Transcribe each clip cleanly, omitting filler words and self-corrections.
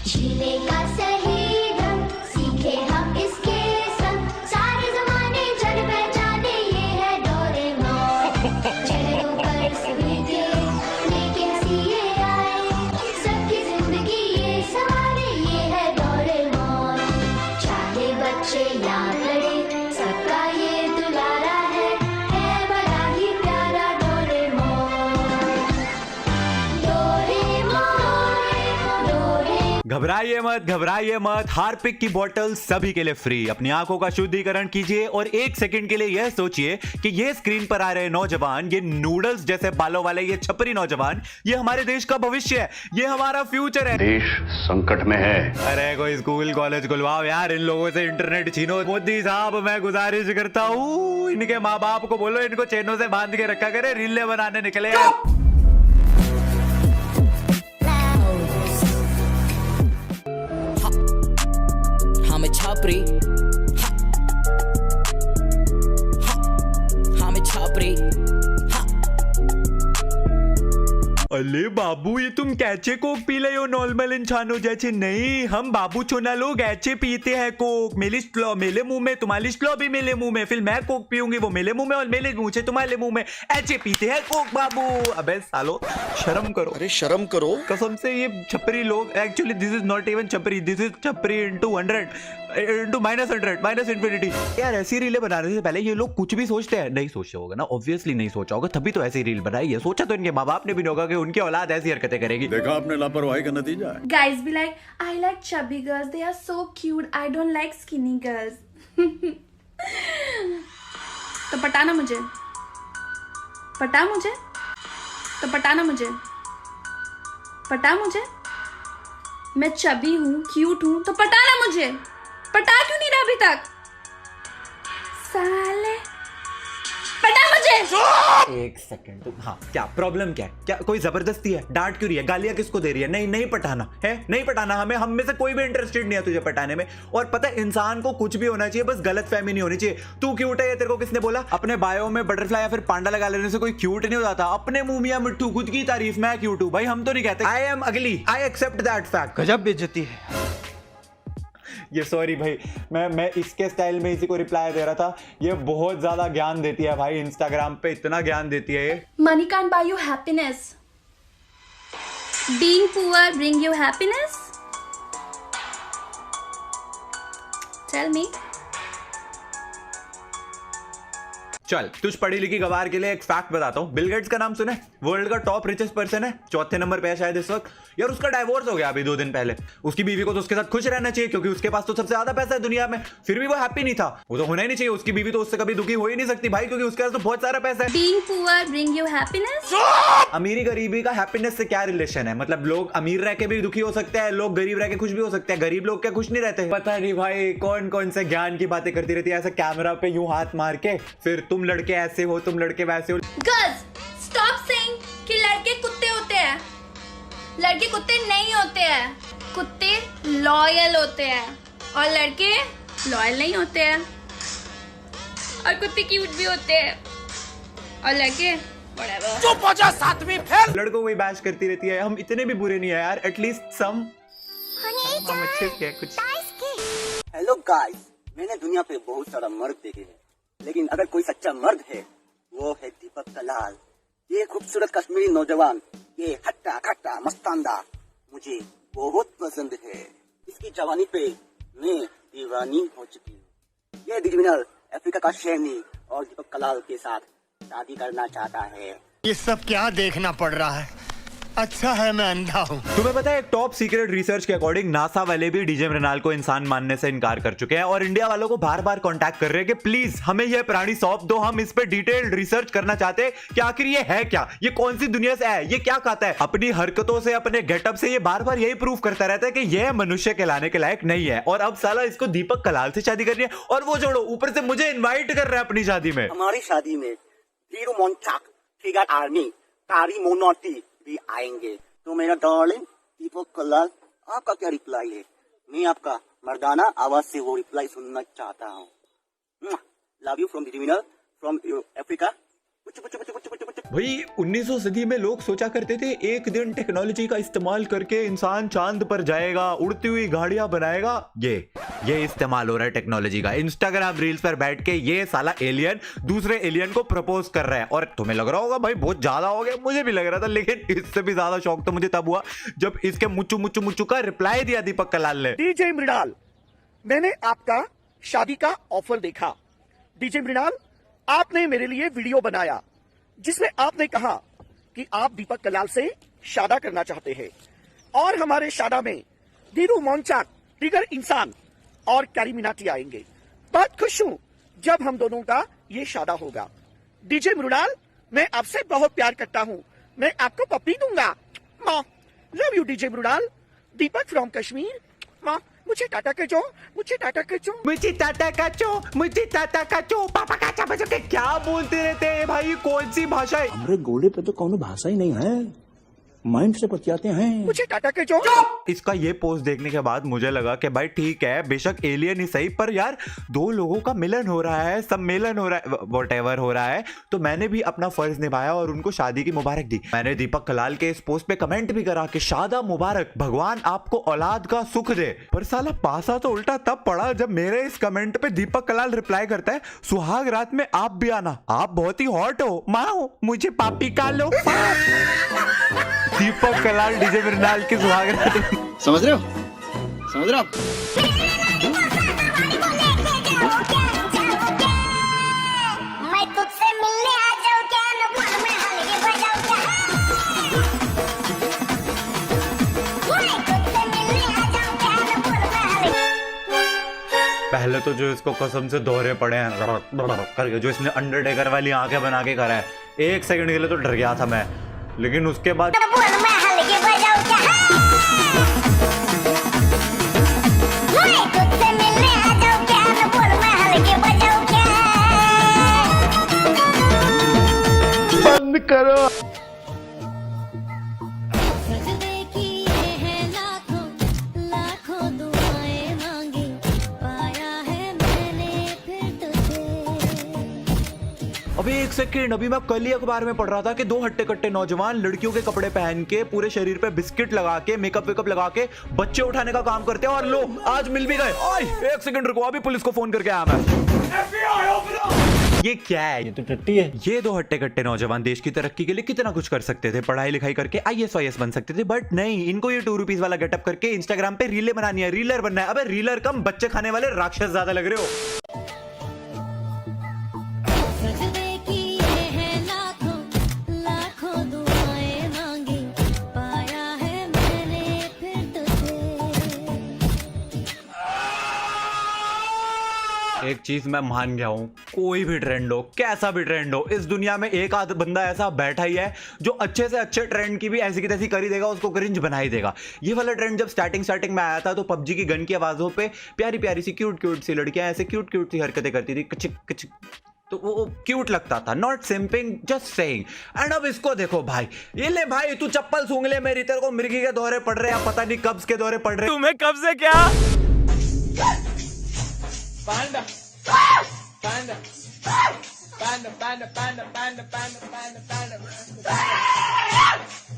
जीने का सही ढंग सीखे हम इसके संग, सारे जमाने जग पहचाने ये है डोरेमोन। चेहरों पर सभी के लेके हंसी ये आए, सबकी जिंदगी ये सवारे ये है डोरेमोन। चाहे बच्चे या बड़े सबका ये दुलारा है बड़ा ही प्यारा डोरेमोन। घबराइए मत, हार्पिक की बोतल सभी के लिए फ्री। अपनी आंखों का शुद्धिकरण कीजिए और एक सेकंड के लिए यह सोचिए कि ये स्क्रीन पर आ रहे नौजवान, ये नूडल्स जैसे बालों वाले ये छपरी नौजवान, ये हमारे देश का भविष्य है, ये हमारा फ्यूचर है। देश संकट में है। अरे कोई स्कूल कॉलेज खुलवाओ यार, इन लोगों से इंटरनेट छीनो। मोदी साहब मैं गुजारिश करता हूँ, इनके माँ बाप को बोलो इनको चैनों से बांध के रखा करे, रीलें बनाने निकले यार। I'm a chopri. I'm a chopri. अले बाबू ये तुम कैचे कोक पी रहे हो नॉर्मल इंसानों जैसे? नहीं, हम बाबू छोना लोग ऐसे पीते हैं कोक। मेरे मुंह में, तुम्हारी स्लो भी मेरे मुंह में, फिर मैं कोक पीऊंगी वो मेरे मुंह में और मेरे मुंह से तुम्हारे मुंह में, ऐसे पीते हैं कोक बाबू। अबे सालो शर्म करो। अरे शर्म करो कसम से ये छपरी लोग, actually this is not even छपरी, दिस इज छपरी इनटू 100 इनटू -100 माइनस इंफिनिटी। यार ऐसी रीलें बनाने से पहले ये लोग कुछ भी सोचते हैं? नहीं सोचे होगा ना, ऑब्वियसली नहीं सोचा होगा, तभी तो ऐसी रील बनाई है। सोचा तो इनके माँ बाप ने भी नहीं होगा कि उनकी औलाद ऐसी हरकतें करेगी। देखा आपने लापरवाही का नतीजा है। Guys be like, I like chubby girls. They are so cute. I don't like skinny girls. तो पटाना मुझे, पटा मुझे, तो पटाना मुझे, पटा मुझे। मैं चबी हूँ, क्यूट हूँ, तो पटाना मुझे। पटा क्यों नहीं रहा अभी तक? साले पटा मुझे। एक सेकंड, तुम हाँ क्या प्रॉब्लम क्या है? क्या कोई जबरदस्ती है? डांट क्यों रही है? गालियां किसको दे रही है? नहीं नहीं पटाना है, नहीं पटाना। हमें हम में से कोई भी इंटरेस्टेड नहीं है तुझे पटाने में। और पता है इंसान को कुछ भी होना चाहिए, बस गलत फहमी नहीं होनी चाहिए। तू क्यूट है ये तेरे को किसने बोला? अपने बायो में बटरफ्लाई या फिर पांडा लगा लेने से कोई क्यूट नहीं हो जाता। अपने मुंह मियां मिट्टू, खुद की तारीफ, मैं क्यूट हूं भाई, हम तो नहीं कहते। आई एम अगली, आई एक्सेप्ट दैट फैक्ट। गजब बेइज्जती है ये सॉरी भाई, मैं इसके स्टाइल में इसी को रिप्लाई दे रहा था। ये बहुत ज्यादा ज्ञान देती है भाई, इंस्टाग्राम पे इतना ज्ञान देती है ये। Money can't buy you happiness. Being poor bring you happiness? Tell me. चल तुझ पढ़ी लिखी गवार के लिए एक फैक्ट बताता हूँ। बिल गेट्स का नाम सुने? वर्ल्ड का टॉप रिचेस्ट पर्सन है, चौथे नंबर पे है शायद इस वक्त। यार उसका डाइवोर्स हो गया अभी 2 दिन पहले। उसकी बीवी को तो उसके साथ खुश रहना चाहिए क्योंकि उसके पास तो सबसे ज्यादा पैसा है दुनिया में, फिर भी वो हैप्पी नहीं था। वो तो होना ही नहीं चाहिए, उसकी बीवी तो उससे कभी दुखी हो ही नहीं सकती भाई, क्योंकि उसके पास तो बहुत सारा पैसा है। Being poor bring you happiness? अमीरी गरीबी का हैप्पीनेस से क्या रिलेशन है? मतलब लोग अमीर रह के भी दुखी हो सकते हैं, लोग गरीब रह के खुश भी हो सकते हैं। गरीब लोग क्या खुश नहीं रहते? पता नहीं भाई कौन कौन से ज्ञान की बातें करती रहती है ऐसे कैमरा पे यूं हाथ मार के, फिर तुम लड़के ऐसे हो, तुम लड़के वैसे हो। Girls, stop saying कि लड़के कुत्ते होते हैं। लड़के कुत्ते नहीं होते हैं, कुत्ते लॉयल होते हैं और लड़के लॉयल नहीं होते हैं। और कुत्ते क्यूट भी होते हैं और लड़के whatever। चुप हो जा सातवीं फेल। लड़कों को ही बैश करती रहती है। हम इतने भी बुरे नहीं है यार, एटलीस्ट सम हम अच्छे थे कुछ। हेलो गाइस, मैंने दुनिया पे बहुत सारा मर्द देखे हैं, लेकिन अगर कोई सच्चा मर्द है वो है दीपक कलाल। ये खूबसूरत कश्मीरी नौजवान, ये हट्टा खट्टा मस्तानदा मुझे बहुत पसंद है। इसकी जवानी पे मैं दीवानी हो चुकी हूँ। ये डिजिटल अफ्रीका का शेरनी और दीपक कलाल के साथ शादी करना चाहता है। ये सब क्या देखना पड़ रहा है? अच्छा है मैं अंधा हूँ। तुम्हें पता है एक टॉप सीक्रेट रिसर्च के अकॉर्डिंग नासा वाले भी डीजे मृणाल को इंसान मानने से इनकार कर चुके हैं और इंडिया वालों को बार बार कांटेक्ट कर रहे हैं कि प्लीज हमें यह प्राणी सौंप दो, हम इस पे डिटेल्ड रिसर्च करना चाहते हैं कि आखिर ये है क्या, ये कौन सी दुनिया से है, ये क्या खाता है। अपनी हरकतों से, अपने गेटअप से ये बार बार यही प्रूव करता रहता है कि यह मनुष्य कहलाने के लायक नहीं है। और अब साला इसको दीपक कलाल से शादी करनी है और वो जोड़ो ऊपर से मुझे इन्वाइट कर रहा है अपनी शादी में। हमारी शादी में हीरो मोन्टाक, फिगर आर्मी, कारी मोनोटी भी आएंगे। तो मेरा डार्लिंग दीपक कलाल, आपका क्या रिप्लाई है? मैं आपका मर्दाना आवाज से वो रिप्लाई सुनना चाहता हूँ। Love you from the from Africa. भाई 1900 सदी में लोग सोचा करते थे एक दिन टेक्नोलॉजी का इस्तेमाल करके इंसान चांद पर जाएगा, उड़ती हुई गाड़ियां बनाएगा। ये इस्तेमाल हो रहा है टेक्नोलॉजी का। इंस्टाग्राम रील्स पर बैठ के ये साला एलियन दूसरे एलियन को प्रपोज कर रहा है। और तुम्हें लग रहा होगा भाई बहुत ज्यादा हो गया, मुझे भी लग रहा था, लेकिन इससे भी ज्यादा शौक तो मुझे तब हुआ जब इसके मुच्चू मुच्चू मुच्चू का रिप्लाई दिया दीपक कलाल ने। डीजे मृणाल, मैंने आपका शादी का ऑफर देखा। डीजे मृणाल, आपने मेरे लिए वीडियो बनाया जिसमें आपने कहा कि आप दीपक कलाल से शादा करना चाहते हैं और हमारे शादा में धीरू मोंचाक, टिगर इंसान और कैरी मिनाटी आएंगे। बहुत खुश हूं जब हम दोनों का ये शादा होगा। डीजे मृणाल, मैं आपसे बहुत प्यार करता हूं, मैं आपको पप्पी दूंगा। माँ, love you DJ Mrinal. Deepak from Kashmir. माँ, मुझे टाटा कचो, मुझे टाटा कचो, मुझे टाटा काचो, मुझे टाटा काचो, पापा काचा बचो के क्या बोलते रहते हैं भाई, कौन सी भाषा है? हमरे गोले पे तो कौनो भाषा ही नहीं है, माइंड से बतियाते हैं। मुझे टाटा कचो। इसका ये पोस्ट देखने के बाद मुझे लगा कि भाई ठीक है, बेशक एलियन ही सही, पर यार दो लोगों का मिलन हो रहा है, सम्मेलन हो रहा है, व्हाटएवर हो रहा है, तो मैंने भी अपना फर्ज निभाया और उनको शादी की मुबारक दी। मैंने दीपक कलाल के इस पोस्ट पे कमेंट भी करा कि शादा मुबारक, भगवान आपको औलाद का सुख दे। पर साला पासा तो उल्टा तब पड़ा जब मेरे इस कमेंट पे दीपक कलाल रिप्लाई करता है, सुहाग रात में आप भी आना, आप बहुत ही हॉट हो, माँ मुझे पापी का लो। दीपक कलाल डीजे मृणाल की सुहाग रात। समझ रहे हो, समझ रहे हो आप? मैं तुझसे मिलने आ जाऊं क्या, न बोल मैं हलके बजाऊं क्या। मैं तुझसे मिलने आ जाऊं क्या, न बोल मैं हलके। पहले तो जो इसको कसम से दोहरे पड़े हैं करके, जो इसने अंडरटेकर वाली आंखें बना के करा है, एक सेकंड के लिए तो डर गया था मैं, लेकिन उसके बाद न बोल मैं हलके बजाऊं क्या। मैं तुझसे मिलने आ जाऊं क्या, न बोल मैं हलके बजाऊं क्या। बंद करो। सजदे किए हैं लाखों लाखों दुआएं मांगी, पाया है मैंने फिर तुझे। अभी एक सेकंड, अभी मैं कल ही अखबार में पढ़ रहा था कि दो हट्टे कट्टे नौजवान लड़कियों के कपड़े पहन के पूरे शरीर पे बिस्किट लगा के मेकअप वेकअप लगा के बच्चे उठाने का काम करते हैं, और लोग आज मिल भी गए। ओए एक सेकंड रुको, अभी पुलिस को फोन करके आया मैं। ये क्या है? ये तो टट्टी है। ये दो हट्टे कट्टे नौजवान देश की तरक्की के लिए कितना कुछ कर सकते थे, पढ़ाई लिखाई करके IAS बन सकते थे, बट नहीं, इनको ये 2 रुपीज वाला गेटअप करके इंस्टाग्राम पे रीलें बनानी है, रीलर बनना है। अबे रीलर कम बच्चे खाने वाले राक्षस ज्यादा लग रहे हो। सजदे किए हैं लाखों लाखों दुआएं मांगी, पाया है मैंने फिर तुझे। एक चीज मैं मान गया हूं, कोई भी ट्रेंड हो, कैसा भी ट्रेंड हो, इस दुनिया में एक आध बंदा ऐसा बैठा ही है जो अच्छे से अच्छे ट्रेंड की भी ऐसी की तैसी कर ही देगा, उसको क्रिंज बना ही देगा। ये वाला ट्रेंड जब स्टार्टिंग में आया था तो PUBG की गन की आवाजों पे प्यारी प्यारी सी क्यूट सी लड़कियां ऐसे क्यूट सी हरकतें करती थी, कचिक कचिक, तो वो क्यूट लगता था। Not simping, just saying. And अब इसको देखो भाई, ये ले भाई तू चप्पल सूंघ ले मेरी, तेरे को मिर्गी के दौरे पड़ रहे हैं, पता नहीं कब्ज के दौरे पड़ रहे हैं। तुम्हें कब्ज से क्या? Panda. Panda. Panda, panda, panda, panda, panda, panda, panda.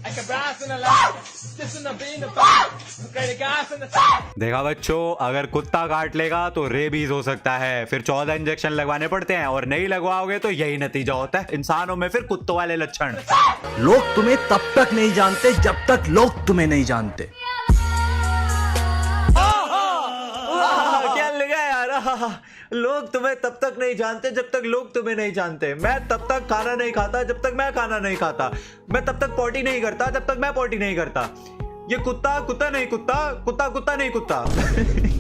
I can brass in a lot. This in a bean, a band. Credit gas in the side. देखा बच्चों, अगर कुत्ता काट लेगा तो रेबीज हो सकता है, फिर 14 इंजेक्शन लगवाने पड़ते हैं, और नहीं लगवाओगे तो यही नतीजा होता है, इंसानों में फिर कुत्तों वाले लक्षण। लोग तुम्हें तब तक नहीं जानते जब तक लोग तुम्हें नहीं जानते। क्या लगा यार, लोग तुम्हें तब तक नहीं जानते जब तक लोग तुम्हें नहीं जानते। मैं तब तक खाना नहीं खाता जब तक मैं खाना नहीं खाता। मैं तब तक पॉटी नहीं करता जब तक मैं पॉटी नहीं करता। ये कुत्ता कुत्ता नहीं कुत्ता, कुत्ता कुत्ता नहीं कुत्ता।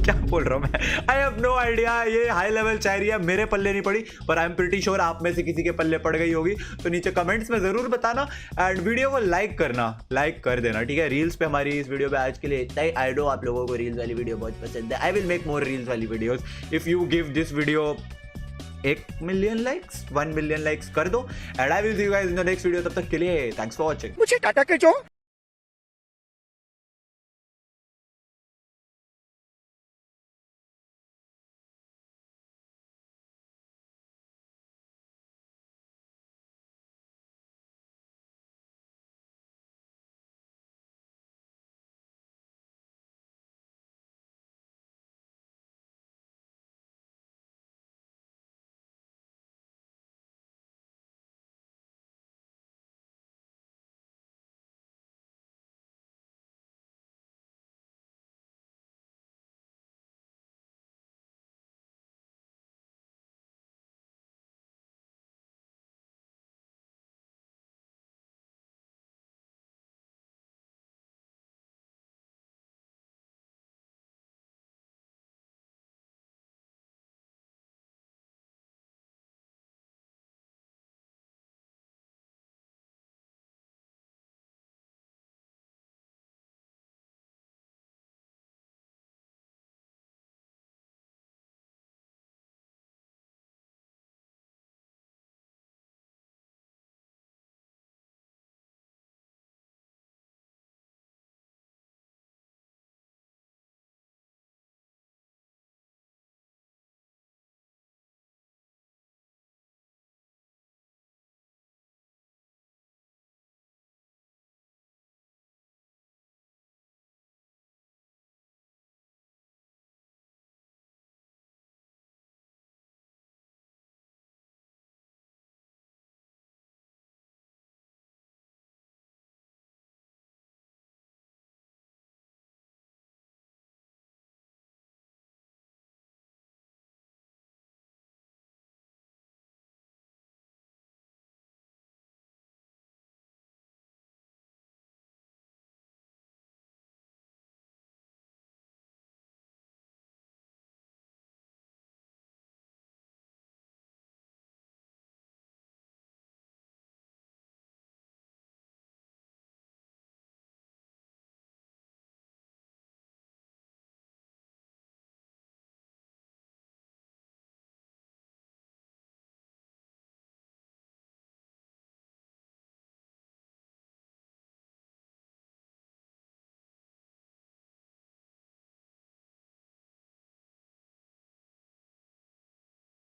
क्या बोल रहा हूँ मैं? I have no idea. ये हाई लेवल शायरी है, मेरे पल्ले नहीं पड़ी, पर आई एम प्रीटी श्योर आप में से किसी के पल्ले पड़ गई होगी। तो नीचे कमेंट्स में जरूर बताना, एंड वीडियो को लाइक करना, लाइक कर देना, ठीक है। रील्स पे हमारी इस वीडियो पे आज के लिए इतना ही। आई नो आप लोगों को रील्स वाली वीडियो बहुत पसंद है। I will make more reels वाली videos if you give this video 1 million likes, 1 million likes कर दो। And I will see you guys in the next video. तब तक के लिए थैंक्स फॉर वॉचिंग। मुझे टाटा कचो।